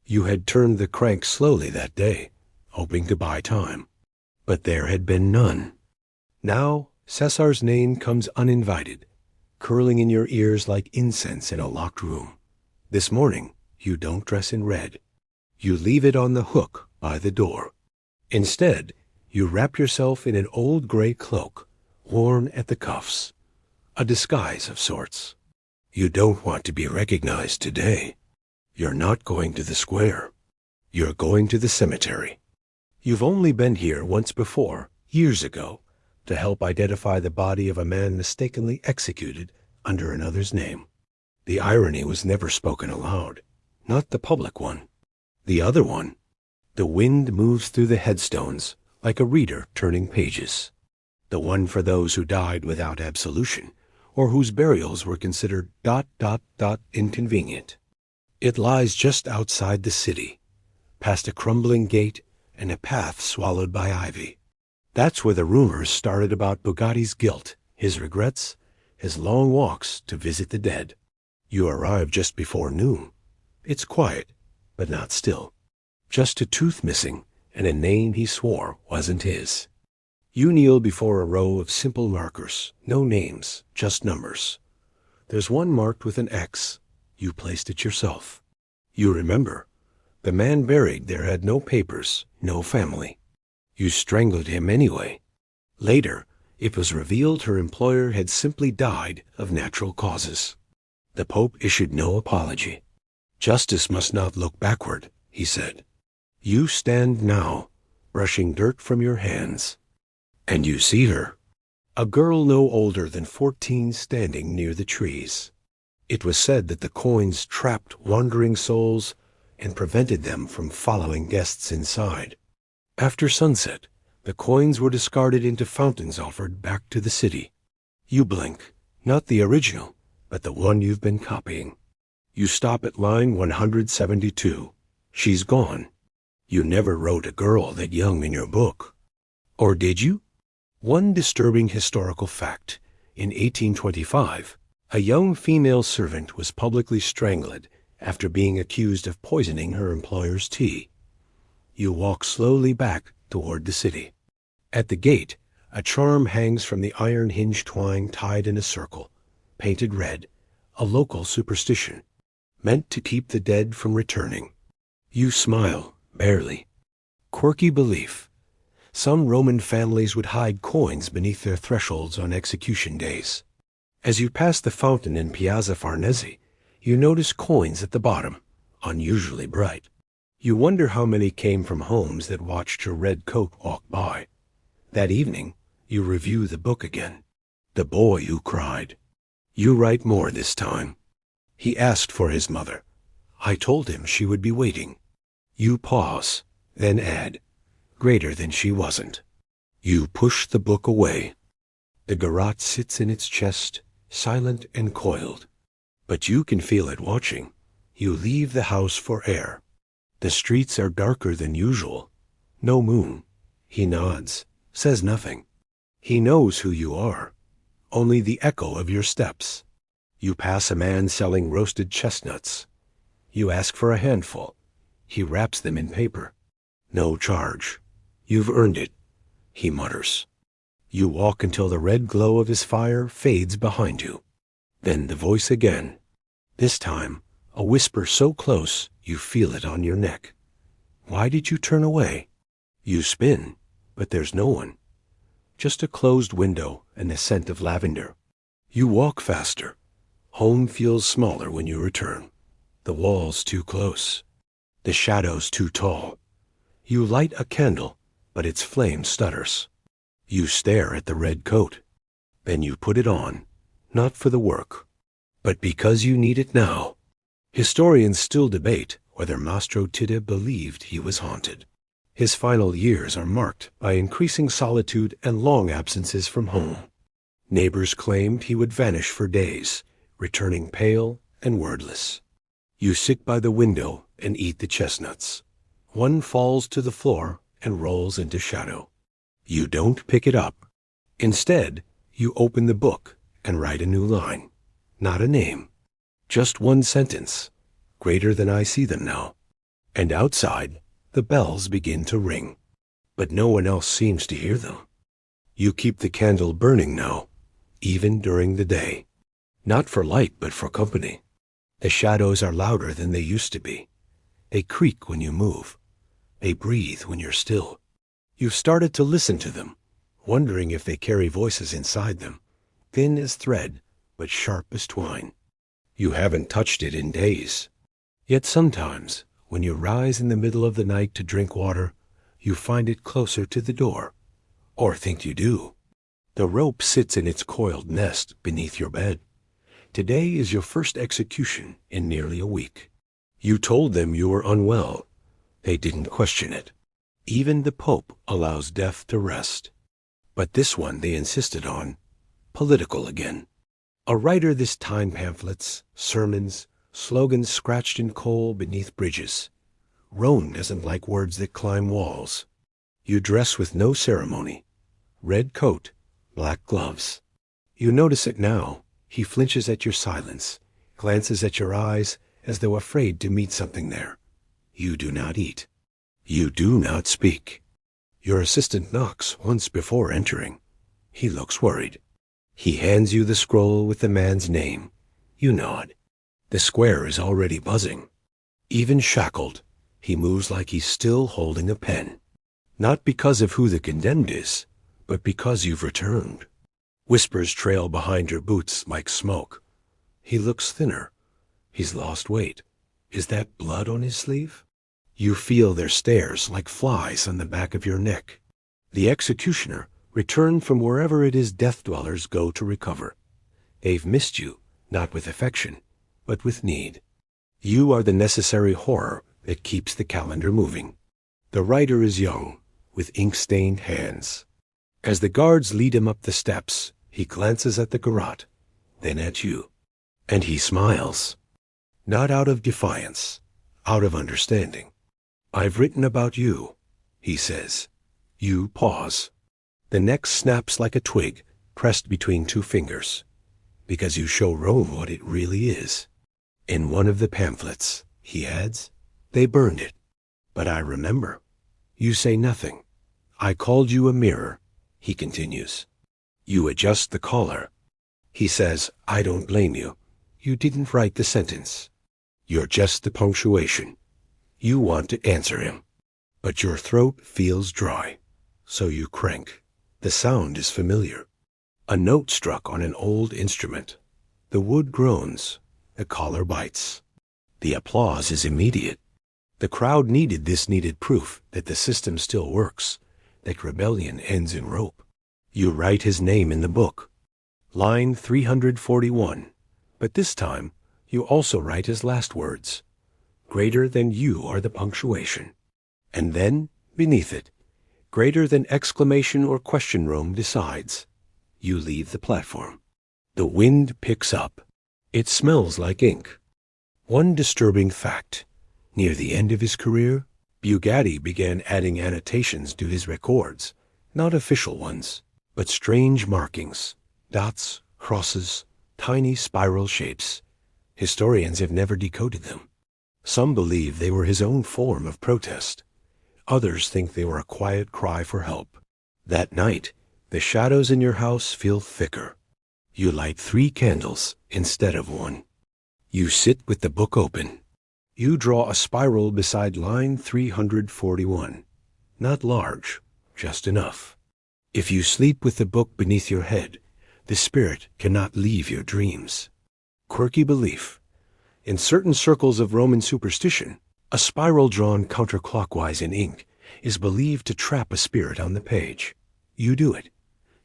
You had turned the crank slowly that day, hoping to buy time. But there had been none. Now Cesar's name comes uninvited, curling in your ears like incense in a locked room. This morning, you don't dress in red. You leave it on the hook by the door. Instead, you wrap yourself in an old gray cloak, worn at the cuffs, a disguise of sorts. You don't want to be recognized today. You're not going to the square. You're going to the cemetery. You've only been here once before, years ago, to help identify the body of a man mistakenly executed under another's name. The irony was never spoken aloud, not the public one. The other one. The wind moves through the headstones like a reader turning pages. The one for those who died without absolution, or whose burials were considered ... inconvenient. It lies just outside the city, past a crumbling gate and a path swallowed by ivy. That's where the rumors started about Bugatti's guilt, his regrets, his long walks to visit the dead. You arrive just before noon. It's quiet, but not still. Just a tooth missing and a name he swore wasn't his. You kneel before a row of simple markers, no names, just numbers. There's one marked with an X. You placed it yourself. You remember. The man buried there had no papers, no family. You strangled him anyway. Later, it was revealed her employer had simply died of natural causes. The Pope issued no apology. Justice must not look backward, he said. You stand now, brushing dirt from your hands. And you see her, a girl no older than 14 standing near the trees. It was said that the coins trapped wandering souls and prevented them from following guests inside. After sunset, the coins were discarded into fountains offered back to the city. You blink, not the original, but the one you've been copying. You stop at line 172. She's gone. You never wrote a girl that young in your book. Or did you? One disturbing historical fact. In 1825, a young female servant was publicly strangled after being accused of poisoning her employer's tea. You walk slowly back toward the city. At the gate, a charm hangs from the iron hinge twine tied in a circle, painted red, a local superstition, meant to keep the dead from returning. You smile, barely. Quirky belief. Some Roman families would hide coins beneath their thresholds on execution days. As you pass the fountain in Piazza Farnese, you notice coins at the bottom, unusually bright. You wonder how many came from homes that watched your red coat walk by. That evening, you review the book again. The boy who cried. You write more this time. He asked for his mother. I told him she would be waiting. You pause, then add, greater than she wasn't. You push the book away. The garrote sits in its chest, silent and coiled. But you can feel it watching. You leave the house for air. The streets are darker than usual. No moon. He nods, says nothing. He knows who you are. Only the echo of your steps. You pass a man selling roasted chestnuts. You ask for a handful. He wraps them in paper. No charge. You've earned it, he mutters. You walk until the red glow of his fire fades behind you. Then the voice again. This time, a whisper so close you feel it on your neck. Why did you turn away? You spin, but there's no one. Just a closed window and the scent of lavender. You walk faster. Home feels smaller when you return. The walls too close. The shadows too tall. You light a candle, but its flame stutters. You stare at the red coat. Then you put it on, not for the work, but because you need it now. Historians still debate whether Mastro Titta believed he was haunted. His final years are marked by increasing solitude and long absences from home. Neighbors claimed he would vanish for days, returning pale and wordless. You sit by the window and eat the chestnuts. One falls to the floor and rolls into shadow. You don't pick it up. Instead, you open the book and write a new line. Not a name. Just one sentence. Greater than I see them now. And outside, the bells begin to ring. But no one else seems to hear them. You keep the candle burning now, even during the day. Not for light, but for company. The shadows are louder than they used to be. They creak when you move. They breathe when you're still. You've started to listen to them, wondering if they carry voices inside them, thin as thread, but sharp as twine. You haven't touched it in days. Yet sometimes, when you rise in the middle of the night to drink water, you find it closer to the door, or think you do. The rope sits in its coiled nest beneath your bed. Today is your first execution in nearly a week. You told them you were unwell. They didn't question it. Even the Pope allows death to rest. But this one they insisted on, political again. A writer this time pamphlets, sermons, slogans scratched in coal beneath bridges. Rome doesn't like words that climb walls. You dress with no ceremony. Red coat, black gloves. You notice it now. He flinches at your silence, glances at your eyes as though afraid to meet something there. You do not eat. You do not speak. Your assistant knocks once before entering. He looks worried. He hands you the scroll with the man's name. You nod. The square is already buzzing. Even shackled, he moves like he's still holding a pen. Not because of who the condemned is, but because you've returned. Whispers trail behind your boots like smoke. He looks thinner. He's lost weight. Is that blood on his sleeve? You feel their stares like flies on the back of your neck. The executioner returned from wherever it is death dwellers go to recover. They've missed you, not with affection, but with need. You are the necessary horror that keeps the calendar moving. The writer is young, with ink-stained hands. As the guards lead him up the steps, he glances at the garrote, then at you. And he smiles. Not out of defiance, out of understanding. I've written about you, he says. You pause. The neck snaps like a twig pressed between two fingers, because you show Rome what it really is. In one of the pamphlets, he adds, they burned it. But I remember. You say nothing. I called you a mirror, he continues. You adjust the collar. He says, I don't blame you. You didn't write the sentence. You're just the punctuation. You want to answer him. But your throat feels dry. So you crank. The sound is familiar. A note struck on an old instrument. The wood groans. The collar bites. The applause is immediate. The crowd needed proof that the system still works, that rebellion ends in rope. You write his name in the book. Line 341. But this time, you also write his last words. Greater than you are the punctuation. And then, beneath it, greater than exclamation or question Rome decides. You leave the platform. The wind picks up. It smells like ink. One disturbing fact. Near the end of his career, Bugatti began adding annotations to his records, not official ones, but strange markings, dots, crosses, tiny spiral shapes. Historians have never decoded them. Some believe they were his own form of protest. Others think they were a quiet cry for help. That night, the shadows in your house feel thicker. You light 3 candles instead of 1. You sit with the book open. You draw a spiral beside line 341. Not large, just enough. If you sleep with the book beneath your head, the spirit cannot leave your dreams. Quirky belief. In certain circles of Roman superstition, a spiral drawn counterclockwise in ink is believed to trap a spirit on the page. You do it.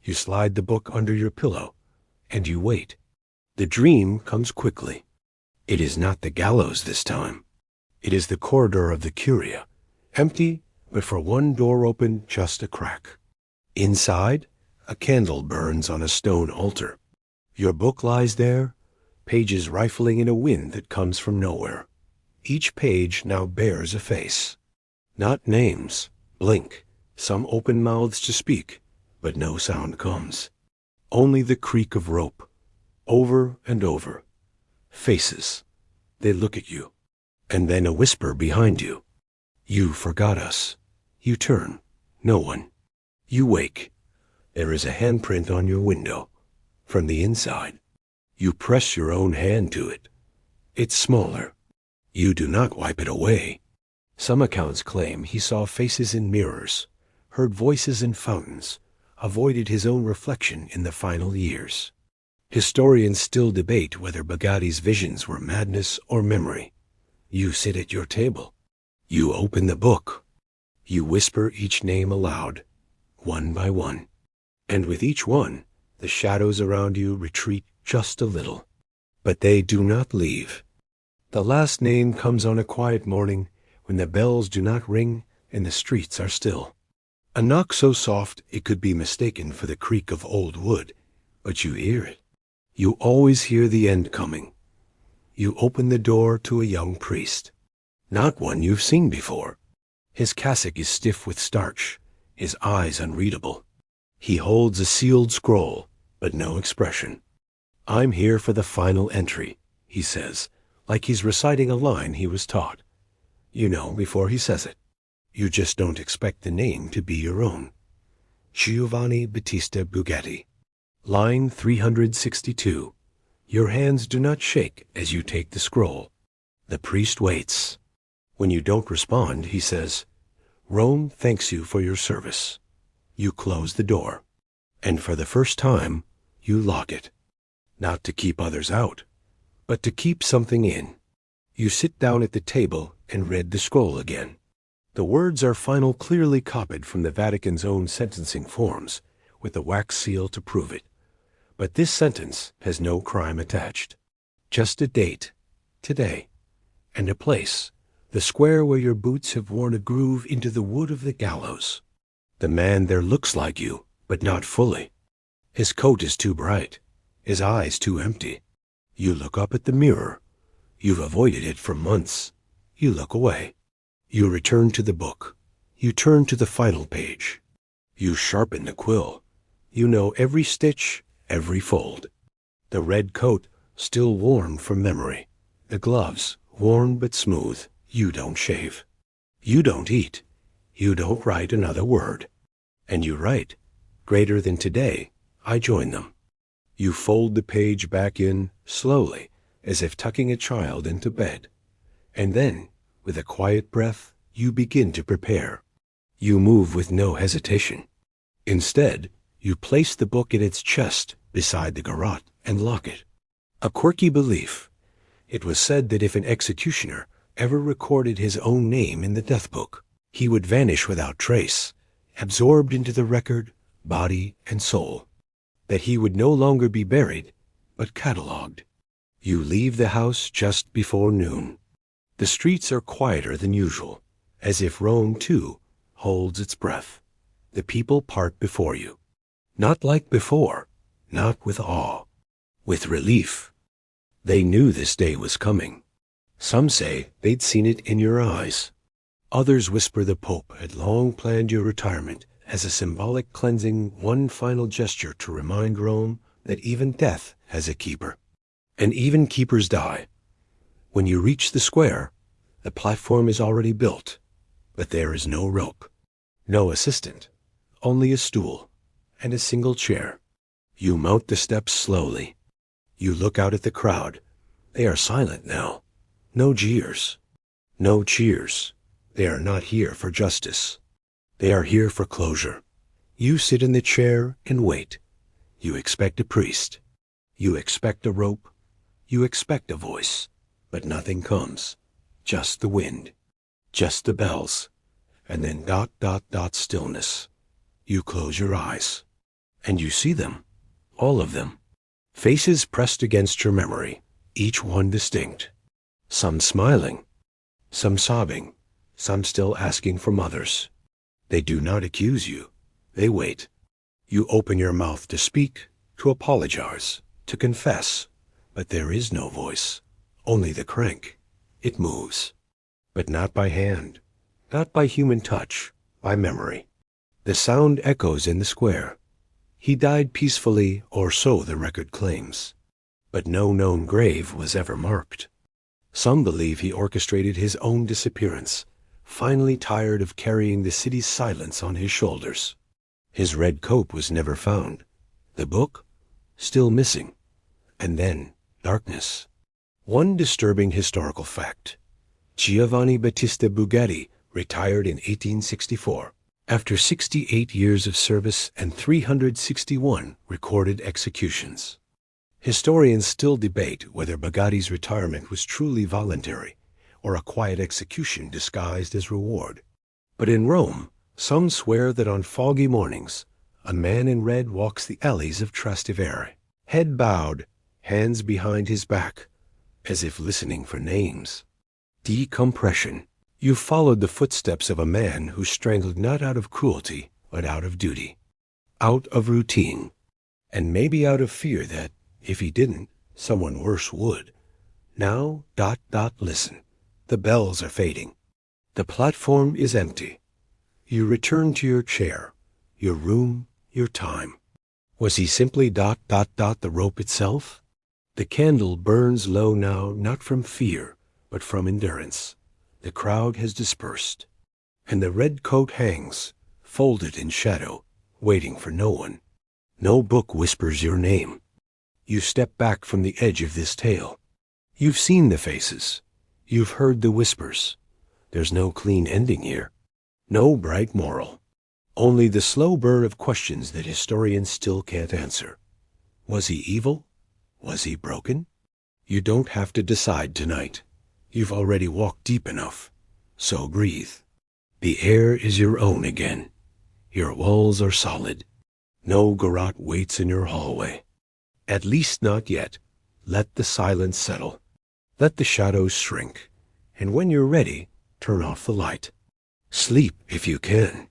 You slide the book under your pillow, and you wait. The dream comes quickly. It is not the gallows this time. It is the corridor of the Curia, empty, but for one door open, just a crack. Inside, a candle burns on a stone altar. Your book lies there, pages rifling in a wind that comes from nowhere. Each page now bears a face. Not names, blink, Some open mouths to speak, but no sound comes. Only the creak of rope. Over and over. Faces. They look at you. And then a whisper behind you. You forgot us. You turn. No one. You wake. There is a handprint on your window. From the inside. You press your own hand to it. It's smaller. You do not wipe it away. Some accounts claim he saw faces in mirrors, heard voices in fountains, avoided his own reflection in the final years. Historians still debate whether Bugatti's visions were madness or memory. You sit at your table. You open the book. You whisper each name aloud, one by one. And with each one, the shadows around you retreat just a little. But they do not leave. The last name comes on a quiet morning when the bells do not ring and the streets are still. A knock so soft it could be mistaken for the creak of old wood, but you hear it. You always hear the end coming. You open the door to a young priest. Not one you've seen before. His cassock is stiff with starch, his eyes unreadable. He holds a sealed scroll, but no expression. I'm here for the final entry, he says, like he's reciting a line he was taught. You know before he says it. You just don't expect the name to be your own. Giovanni Battista Bugatti. Line 362. Your hands do not shake as you take the scroll. The priest waits. When you don't respond, he says, Rome thanks you for your service. You close the door. And for the first time, you lock it. Not to keep others out, but to keep something in. You sit down at the table and read the scroll again. The words are final clearly copied from the Vatican's own sentencing forms, with the wax seal to prove it. But this sentence has no crime attached. Just a date, today, and a place, the square where your boots have worn a groove into the wood of the gallows. The man there looks like you, but not fully. His coat is too bright, his eyes too empty. You look up at the mirror. You've avoided it for months. You look away. You return to the book. You turn to the final page. You sharpen the quill. You know every stitch, every fold. The red coat, still warm from memory. The gloves, worn but smooth. You don't shave. You don't eat. You don't write another word. And you write, greater than today, I join them. You fold the page back in, slowly, as if tucking a child into bed. And then, with a quiet breath, you begin to prepare. You move with no hesitation. Instead, you place the book in its chest beside the garrote and lock it. A quirky belief. It was said that if an executioner ever recorded his own name in the death book, he would vanish without trace, absorbed into the record, body and soul. That he would no longer be buried, but catalogued. You leave the house just before noon. The streets are quieter than usual, as if Rome, too, holds its breath. The people part before you. Not like before, not with awe, with relief. They knew this day was coming. Some say they'd seen it in your eyes. Others whisper the Pope had long planned your retirement as a symbolic cleansing, one final gesture to remind Rome that even death has a keeper. And even keepers die. When you reach the square, the platform is already built, but there is no rope, no assistant, only a stool and a single chair. You mount the steps slowly. You look out at the crowd. They are silent now. No jeers, no cheers. They are not here for justice. They are here for closure. You sit in the chair and wait. You expect a priest. You expect a rope. You expect a voice. But nothing comes. Just the wind. Just the bells. And then ... stillness. You close your eyes. And you see them. All of them. Faces pressed against your memory. Each one distinct. Some smiling. Some sobbing. Some still asking for mothers. They do not accuse you. They wait. You open your mouth to speak, to apologize, to confess. But there is no voice. Only the crank. It moves. But not by hand. Not by human touch. By memory. The sound echoes in the square. He died peacefully, or so the record claims. But no known grave was ever marked. Some believe he orchestrated his own disappearance, finally tired of carrying the city's silence on his shoulders. His red coat was never found. The book? Still missing. And then, darkness. One disturbing historical fact. Giovanni Battista Bugatti retired in 1864, after 68 years of service and 361 recorded executions. Historians still debate whether Bugatti's retirement was truly voluntary or a quiet execution disguised as reward. But in Rome, some swear that on foggy mornings, a man in red walks the alleys of Trastevere, head bowed, hands behind his back, as if listening for names. Decompression. You followed the footsteps of a man who strangled not out of cruelty, but out of duty, out of routine, and maybe out of fear that, if he didn't, someone worse would. Now, listen. The bells are fading. The platform is empty. You return to your chair, your room, your time. Was he simply the rope itself? The candle burns low now, not from fear, but from endurance. The crowd has dispersed, and the red coat hangs, folded in shadow, waiting for no one. No book whispers your name. You step back from the edge of this tale. You've seen the faces. You've heard the whispers. There's no clean ending here. No bright moral. Only the slow burn of questions that historians still can't answer. Was he evil? Was he broken? You don't have to decide tonight. You've already walked deep enough. So breathe. The air is your own again. Your walls are solid. No garrote waits in your hallway. At least not yet. Let the silence settle. Let the shadows shrink. And when you're ready, turn off the light. Sleep if you can.